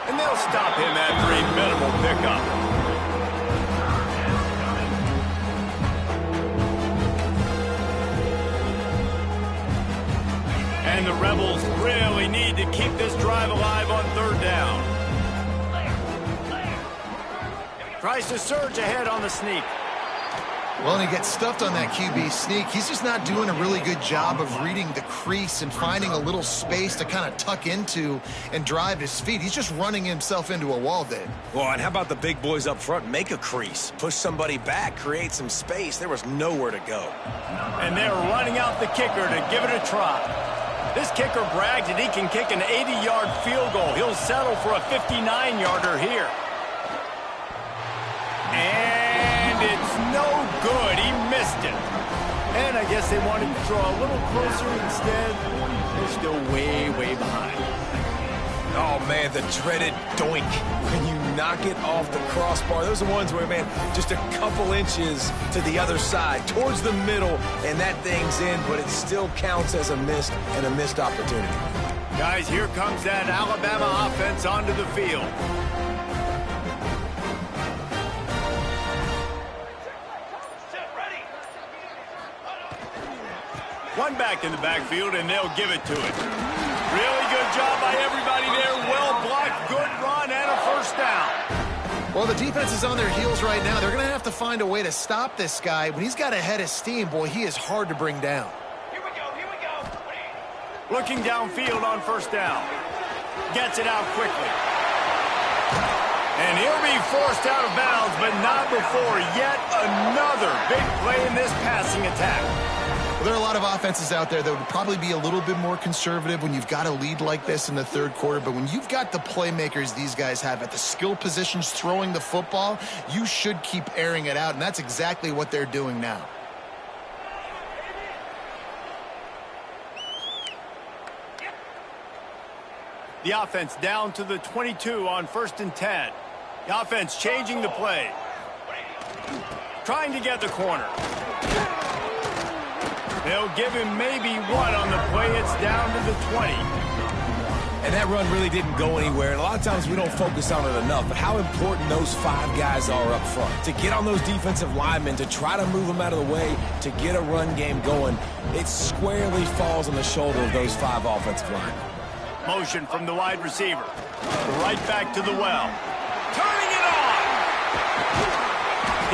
And they'll stop him after a minimal pickup. And the Rebels really need to keep this drive alive on third down. Tries to surge ahead on the sneak. Well, and he gets stuffed on that QB sneak. He's just not doing a really good job of reading the crease and finding a little space to kind of tuck into and drive his feet. He's just running himself into a wall, Dave. Well, and how about the big boys up front? Make a crease. Push somebody back. Create some space. There was nowhere to go. And they're running out the kicker to give it a try. This kicker brags that he can kick an 80-yard field goal. He'll settle for a 59-yarder here. And it's no good. He missed it. And I guess they wanted to draw a little closer instead. They're still way, way behind. Oh, man, the dreaded doink. When you knock it off the crossbar. Those are ones where, man, just a couple inches to the other side, towards the middle, and that thing's in, but it still counts as a missed opportunity. Guys, here comes that Alabama offense onto the field. One back in the backfield, and they'll give it to it. Really good job by everybody there. Well blocked, good run, and a first down. Well, the defense is on their heels right now. They're going to have to find a way to stop this guy. When he's got a head of steam, boy, he is hard to bring down. Here we go. Looking downfield on first down. Gets it out quickly. And he'll be forced out of bounds, but not before yet another big play in this passing attack. Well, there are a lot of offenses out there that would probably be a little bit more conservative when you've got a lead like this in the third quarter. But when you've got the playmakers these guys have at the skill positions throwing the football, you should keep airing it out. And that's exactly what they're doing now. The offense down to the 22 on 1st and 10. The offense changing the play. Trying to get the corner. They'll give him maybe one on the play. It's down to the 20. And that run really didn't go anywhere. And a lot of times we don't focus on it enough. But how important those 5 guys are up front. To get on those defensive linemen, to try to move them out of the way, to get a run game going, it squarely falls on the shoulder of those 5 offensive linemen. Motion from the wide receiver. Right back to the well. Turning it on!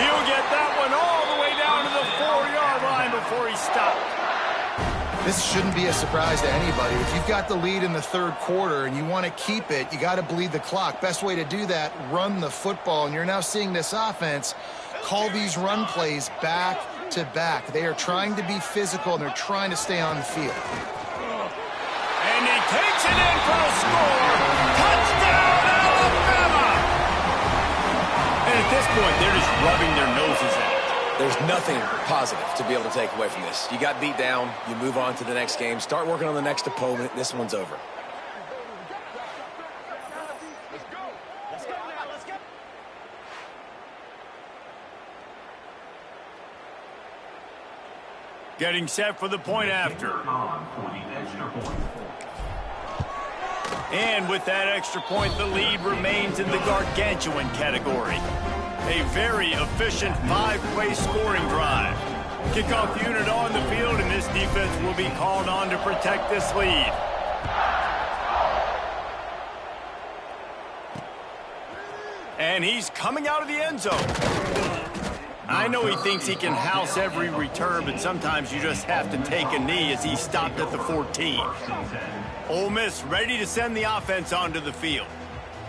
He'll get that one all the way down to the 4-yard line before he stopped. This shouldn't be a surprise to anybody. If you've got the lead in the third quarter and you want to keep it, you got to bleed the clock. Best way to do that, run the football. And you're now seeing this offense call these run plays back to back. They are trying to be physical, and they're trying to stay on the field. And he takes it in for a score. Touchdown, Alabama! And And at this point, they're just rubbing their noses at it. There's nothing positive to be able to take away from this. You got beat down, you move on to the next game, start working on the next opponent. This one's over. Getting set for the point after. And with that extra point, the lead remains in the gargantuan category. A very efficient 5-play scoring drive. Kickoff unit on the field, and this defense will be called on to protect this lead. And he's coming out of the end zone. I know he thinks he can house every return, but sometimes you just have to take a knee as he stopped at the 14. Ole Miss ready to send the offense onto the field.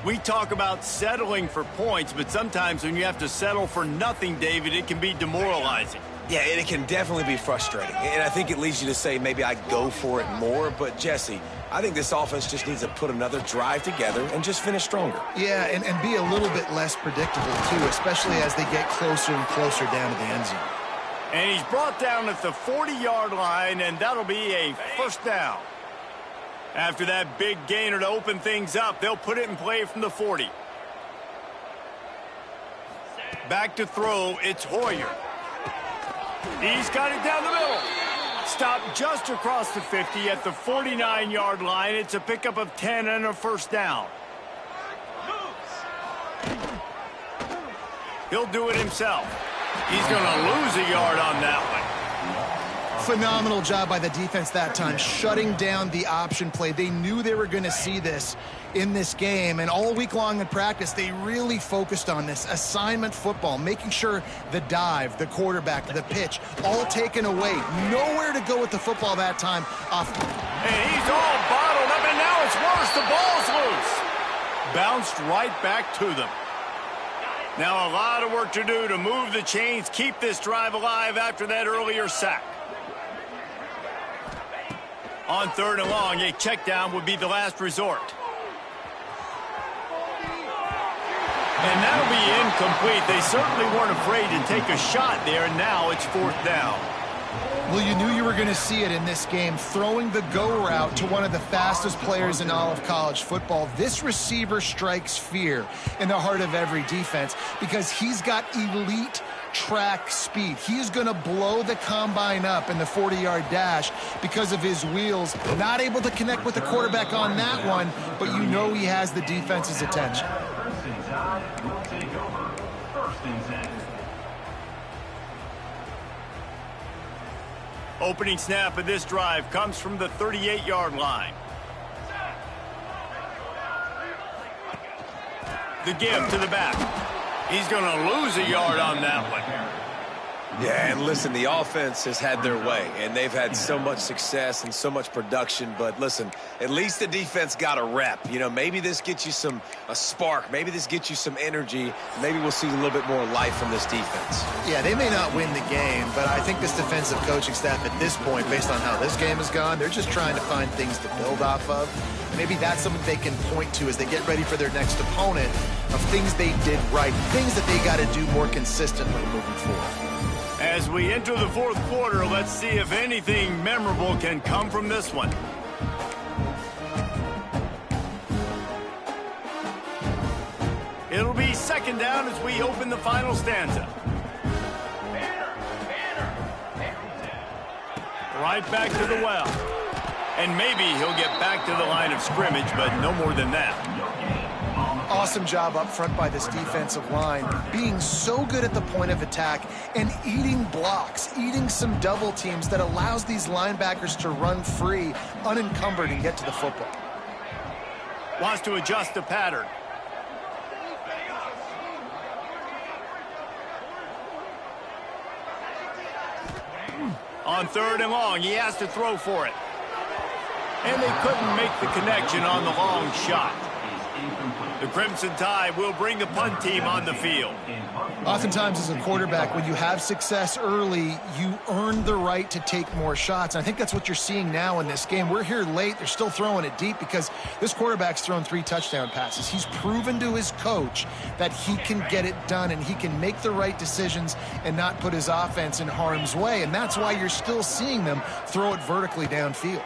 We talk about settling for points, but sometimes when you have to settle for nothing, David, it can be demoralizing. Yeah, and it can definitely be frustrating. And I think it leads you to say maybe I go for it more. But, Jesse, I think this offense just needs to put another drive together and just finish stronger. Yeah, and be a little bit less predictable, too, especially as they get closer and closer down to the end zone. And he's brought down at the 40-yard line, and that'll be a first down. After that big gainer to open things up, they'll put it in play from the 40. Back to throw, it's Hoyer. He's got it down the middle. Stopped just across the 50 at the 49-yard line. It's a pickup of 10 and a first down. He'll do it himself. He's going to lose a yard on that one. Phenomenal job by the defense that time, shutting down the option play. They knew they were going to see this in this game, and all week long in practice, they really focused on this assignment football, making sure the dive, the quarterback, the pitch, all taken away. Nowhere to go with the football that time. And he's all bottled up, and now it's worse. The ball's loose. Bounced right back to them. Now a lot of work to do to move the chains, keep this drive alive after that earlier sack. On 3rd and long, a check down would be the last resort. And that'll be incomplete. They certainly weren't afraid to take a shot there, and now it's 4th down. Well, you knew you were going to see it in this game, throwing the go route to one of the fastest players in all of college football. This receiver strikes fear in the heart of every defense because he's got elite track speed. He's going to blow the combine up in the 40-yard dash because of his wheels. Not able to connect with the quarterback on that one, but you know he has the defense's attention. Opening snap of this drive comes from the 38-yard line. The give to the back. He's going to lose a yard on that one. Yeah, and listen, the offense has had their way, and they've had so much success and so much production. But listen, at least the defense got a rep. You know, maybe this gets you a spark. Maybe this gets you some energy. Maybe we'll see a little bit more life from this defense. Yeah, they may not win the game, but I think this defensive coaching staff at this point, based on how this game has gone, they're just trying to find things to build off of. Maybe that's something they can point to as they get ready for their next opponent of things they did right, things that they got to do more consistently moving forward. As we enter the 4th quarter, let's see if anything memorable can come from this one. It'll be 2nd down as we open the final stanza. Right back to the well. And maybe he'll get back to the line of scrimmage, but no more than that. Awesome job up front by this defensive line, being so good at the point of attack and eating blocks, eating some double teams that allows these linebackers to run free, unencumbered, and get to the football. Wants to adjust the pattern. On 3rd and long, he has to throw for it. And they couldn't make the connection on the long shot. The Crimson Tide will bring the punt team on the field. Oftentimes as a quarterback, when you have success early, you earn the right to take more shots. And I think that's what you're seeing now in this game. We're here late. They're still throwing it deep because this quarterback's thrown 3 touchdown passes. He's proven to his coach that he can get it done and he can make the right decisions and not put his offense in harm's way. And that's why you're still seeing them throw it vertically downfield.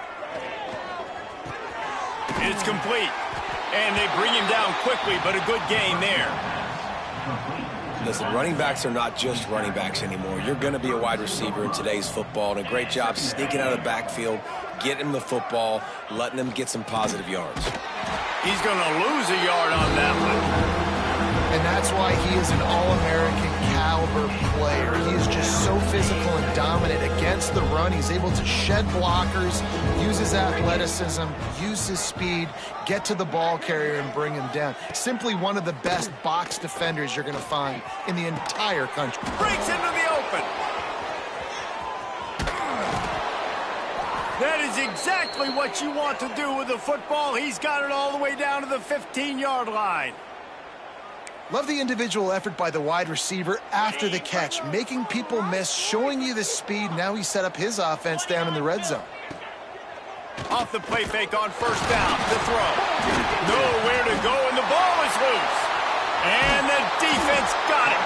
It's complete. And they bring him down quickly, but a good gain there. Listen, running backs are not just running backs anymore. You're going to be a wide receiver in today's football, and a great job sneaking out of the backfield, getting him the football, letting them get some positive yards. He's going to lose a yard on that one. And that's why he is an All-American caliber player. He is just so physical and dominant against the run. He's able to shed blockers, use his athleticism, use his speed, get to the ball carrier and bring him down. Simply one of the best box defenders you're going to find in the entire country. Breaks into the open. That is exactly what you want to do with the football. He's got it all the way down to the 15-yard line. Love the individual effort by the wide receiver after the catch, making people miss, showing you the speed. Now he set up his offense down in the red zone. Off the play fake on first down, the throw. Nowhere to go, and the ball is loose. And the defense got it.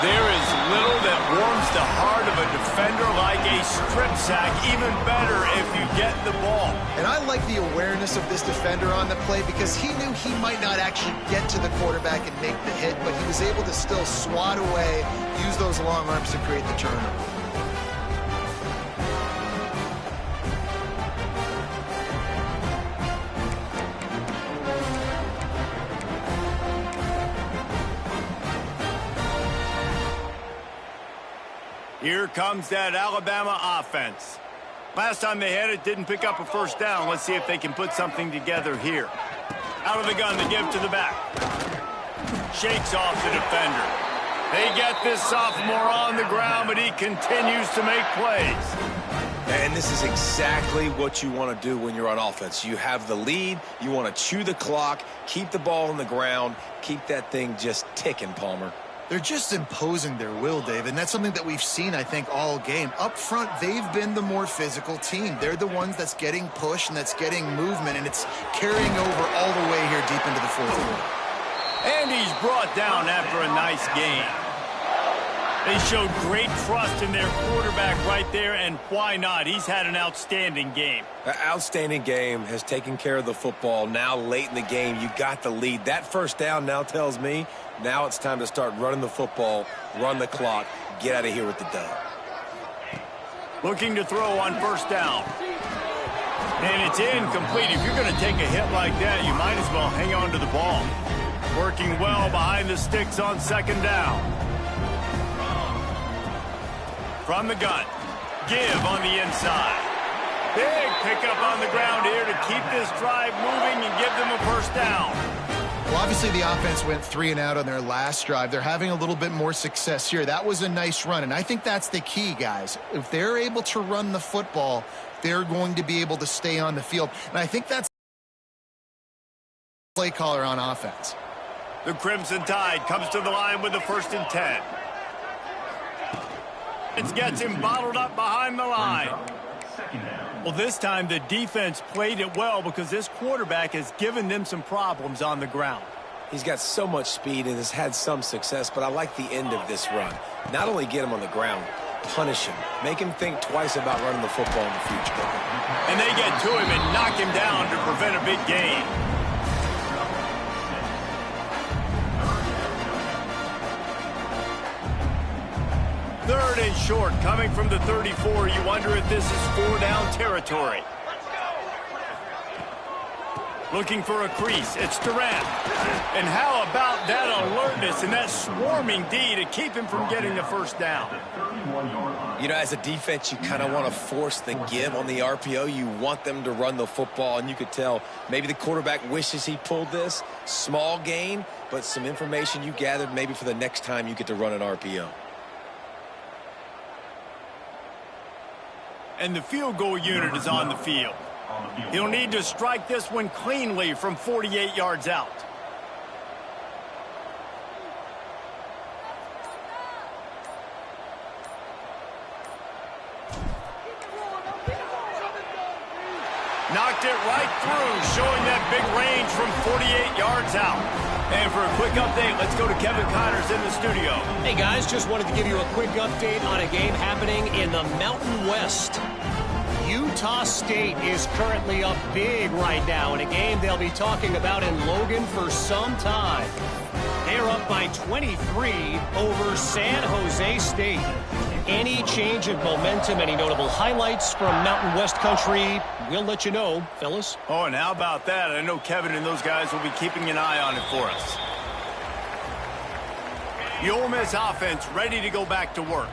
There is little that warms the heart of a defender like a strip sack, even better if you get the ball. And I like the awareness of this defender on the play because he knew he might not actually get to the quarterback and make the hit, but he was able to still swat away, use those long arms to create the turnover. Here comes that Alabama offense. Last time they had it, didn't pick up a first down. Let's see if they can put something together here. Out of the gun, the give to the back. Shakes off the defender. They get this sophomore on the ground, but he continues to make plays. And this is exactly what you want to do when you're on offense. You have the lead. You want to chew the clock, keep the ball on the ground, keep that thing just ticking, Palmer. They're just imposing their will, David, and that's something that we've seen, I think, all game. Up front, they've been the more physical team. They're the ones that's getting pushed and that's getting movement, and it's carrying over all the way here deep into the fourth quarter. And he's brought down after a nice game. They showed great trust in their quarterback right there, and why not? He's had an outstanding game. An outstanding game, has taken care of the football. Now late in the game, you got the lead. That first down now tells me now it's time to start running the football, run the clock, get out of here with the dub. Looking to throw on first down. And it's incomplete. If you're going to take a hit like that, you might as well hang on to the ball. Working well behind the sticks on second down. From the gun, give on the inside. Big pickup on the ground here to keep this drive moving and give them a first down. Well, obviously the offense went 3 and out on their last drive. They're having a little bit more success here. That was a nice run, and I think that's the key, guys. If they're able to run the football, they're going to be able to stay on the field. And I think that's the play caller on offense. The Crimson Tide comes to the line with the 1st and 10. It gets him bottled up behind the line. Well, this time the defense played it well because this quarterback has given them some problems on the ground. He's got so much speed and has had some success, but I like the end of this run. Not only get him on the ground, punish him. Make him think twice about running the football in the future. And they get to him and knock him down to prevent a big gain. Third and short, coming from the 34. You wonder if this is 4-down territory. Looking for a crease. It's Durant. And how about that alertness and that swarming D to keep him from getting the first down? You know, as a defense, you kind of want to force the give on the RPO. You want them to run the football, and you could tell maybe the quarterback wishes he pulled this. Small gain, but some information you gathered maybe for the next time you get to run an RPO. And the field goal unit is on the field. He'll need to strike this one cleanly from 48 yards out. Knocked it right through, showing that big range from 48 yards out. And for a quick update, let's go to Kevin Connors in the studio. Hey, guys, just wanted to give you a quick update on a game happening in the Mountain West. Utah State is currently up big right now in a game they'll be talking about in Logan for some time. They're up by 23 over San Jose State. Any change of momentum, any notable highlights from Mountain West country, we'll let you know, fellas. Oh, and how about that? I know Kevin and those guys will be keeping an eye on it for us. The Ole Miss offense ready to go back to work.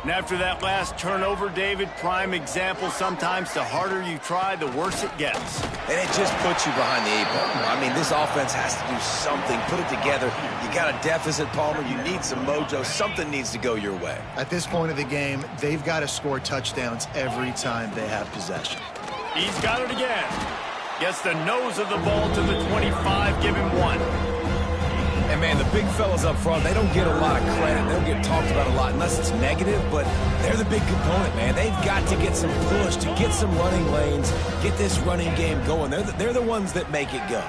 And after that last turnover, David, prime example, sometimes the harder you try, the worse it gets. And it just puts you behind the 8 ball. I mean, this offense has to do something, put it together. You got a deficit, Palmer. You need some mojo. Something needs to go your way. At this point of the game, they've got to score touchdowns every time they have possession. He's got it again. Gets the nose of the ball to the 25, give him one. And, man, the big fellas up front, they don't get a lot of credit. They don't get talked about a lot unless it's negative, but they're the big component, man. They've got to get some push, to get some running lanes, get this running game going. They're the ones that make it go.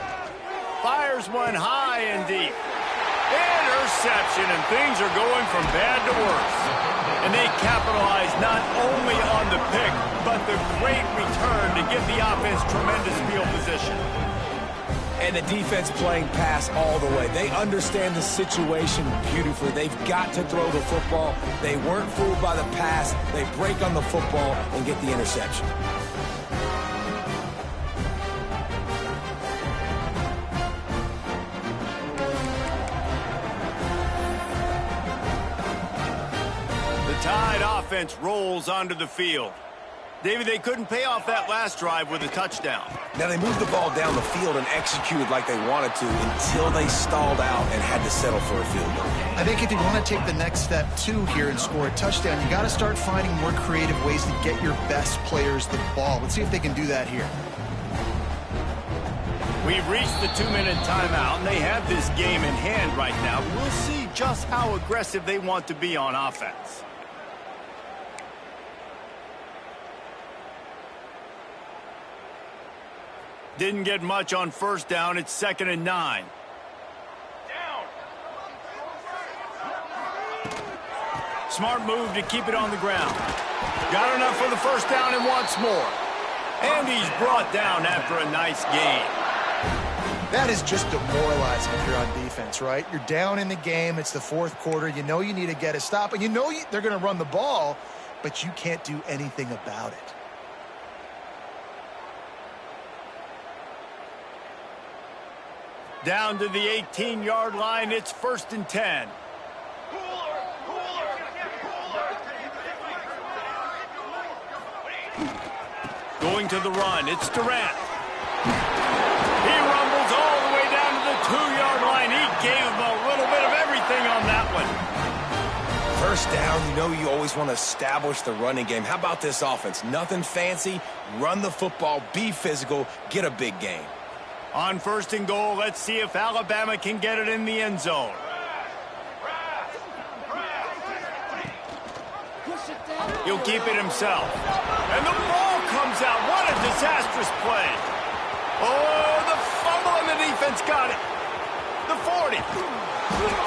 Fires one high and deep. Interception, and things are going from bad to worse. And they capitalize not only on the pick, but the great return to give the offense tremendous field position. And the defense playing pass all the way. They understand the situation beautifully. They've got to throw the football. They weren't fooled by the pass. They break on the football and get the interception. The Tide offense rolls onto the field. David, they couldn't pay off that last drive with a touchdown. Now, they moved the ball down the field and executed like they wanted to until they stalled out and had to settle for a field goal. I think if you want to take the next step, too, here and score a touchdown, you got to start finding more creative ways to get your best players the ball. Let's see if they can do that here. We've reached the 2-minute timeout, and they have this game in hand right now. We'll see just how aggressive they want to be on offense. Didn't get much on first down. It's 2nd and 9. Smart move to keep it on the ground. Got enough for the first down and wants more. And he's brought down after a nice gain. That is just demoralizing if you're on defense, right? You're down in the game. It's the fourth quarter. You know you need to get a stop, and you know they're going to run the ball, but you can't do anything about it. Down to the 18-yard line, it's 1st and 10. Going to the run, it's Durant. He rumbles all the way down to the 2-yard line. He gave him a little bit of everything on that one. First down, you know you always want to establish the running game. How about this offense? Nothing fancy. Run the football, be physical, get a big gain. On 1st and goal, let's see if Alabama can get it in the end zone. He'll keep it himself. And the ball comes out. What a disastrous play. Oh, the fumble, and the defense got it. The 40.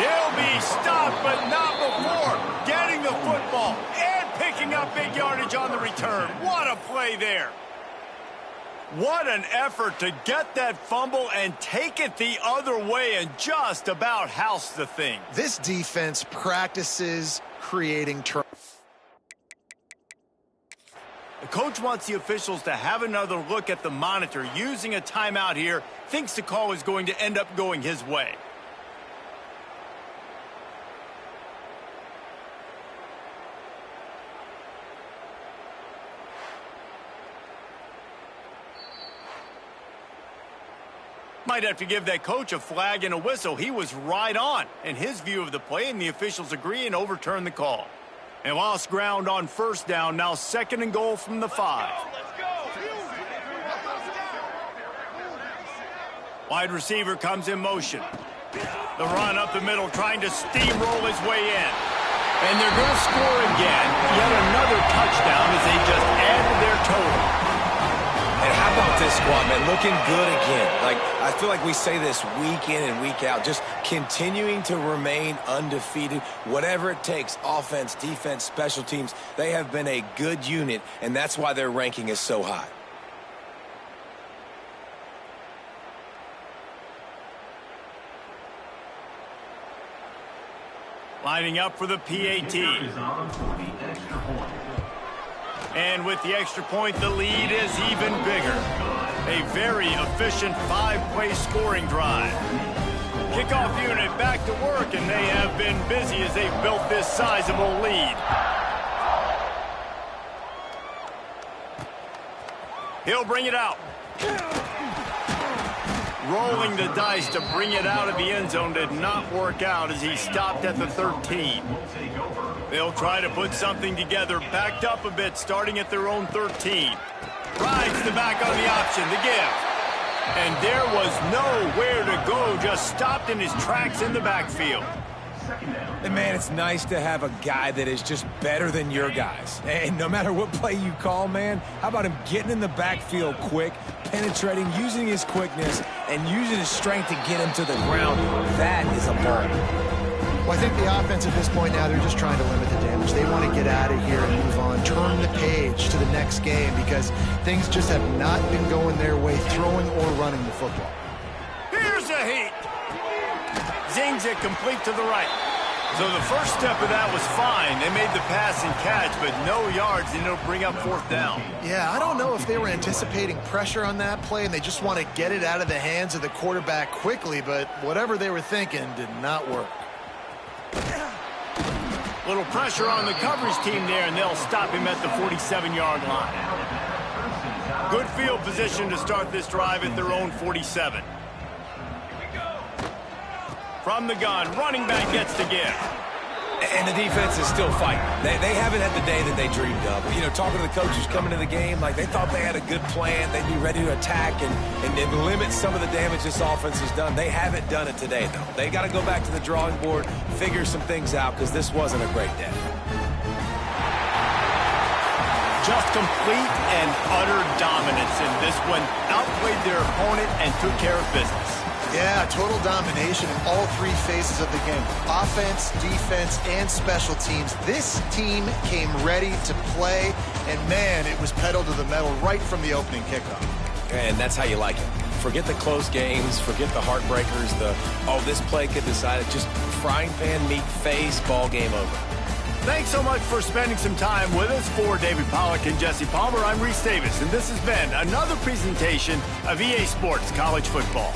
He'll be stopped, but not before getting the football and picking up big yardage on the return. What a play there. What an effort to get that fumble and take it the other way and just about house the thing. This defense practices creating turnovers. The coach wants the officials to have another look at the monitor using a timeout here. Thinks the call is going to end up going his way. Might have to give that coach a flag and a whistle. He was right on in his view of the play, and the officials agree and overturn the call. And lost ground on 1st down, now 2nd and goal from the 5. Wide receiver comes in motion. The run up the middle, trying to steamroll his way in. And they're going to score again. Yet another touchdown as they just add to their total. And how about this squad, man? Looking good again. Like, I feel like we say this week in and week out, just continuing to remain undefeated. Whatever it takes, offense, defense, special teams, they have been a good unit, and that's why their ranking is so high. Lining up for the PAT. And with the extra point, the lead is even bigger. A very efficient 5-play scoring drive. Kickoff unit back to work, and they have been busy as they've built this sizable lead. He'll bring it out. Rolling the dice to bring it out of the end zone did not work out as he stopped at the 13. They'll try to put something together, backed up a bit, starting at their own 13. Rides the back on the option, the give. And there was nowhere to go, just stopped in his tracks in the backfield. And, man, it's nice to have a guy that is just better than your guys. And no matter what play you call, man, how about him getting in the backfield quick, penetrating, using his quickness, and using his strength to get him to the ground? That is a ball. Well, I think the offense at this point now, they're just trying to limit the damage. They want to get out of here and move on, turn the page to the next game because things just have not been going their way, throwing or running the football. Here's a heat. Zings it complete to the right. So the first step of that was fine. They made the pass and catch, but no yards, and it'll bring up 4th down. Yeah, I don't know if they were anticipating pressure on that play, and they just want to get it out of the hands of the quarterback quickly, but whatever they were thinking did not work. Little pressure on the coverage team there, and they'll stop him at the 47-yard line. Good field position to start this drive at their own 47. From the gun, running back gets the give. And the defense is still fighting. They haven't had the day that they dreamed of. You know, talking to the coaches coming to the game, like they thought they had a good plan. They'd be ready to attack and limit some of the damage this offense has done. They haven't done it today, though. They got to go back to the drawing board, figure some things out, because this wasn't a great day. Just complete and utter dominance in this one. Outplayed their opponent and took care of business. Yeah, total domination in all 3 phases of the game. Offense, defense, and special teams. This team came ready to play, and man, it was pedal to the metal right from the opening kickoff. And that's how you like it. Forget the close games, forget the heartbreakers, this play could decide it. Just frying pan, meat face, ball game over. Thanks so much for spending some time with us. For David Pollack and Jesse Palmer, I'm Reese Davis, and this has been another presentation of EA Sports College Football.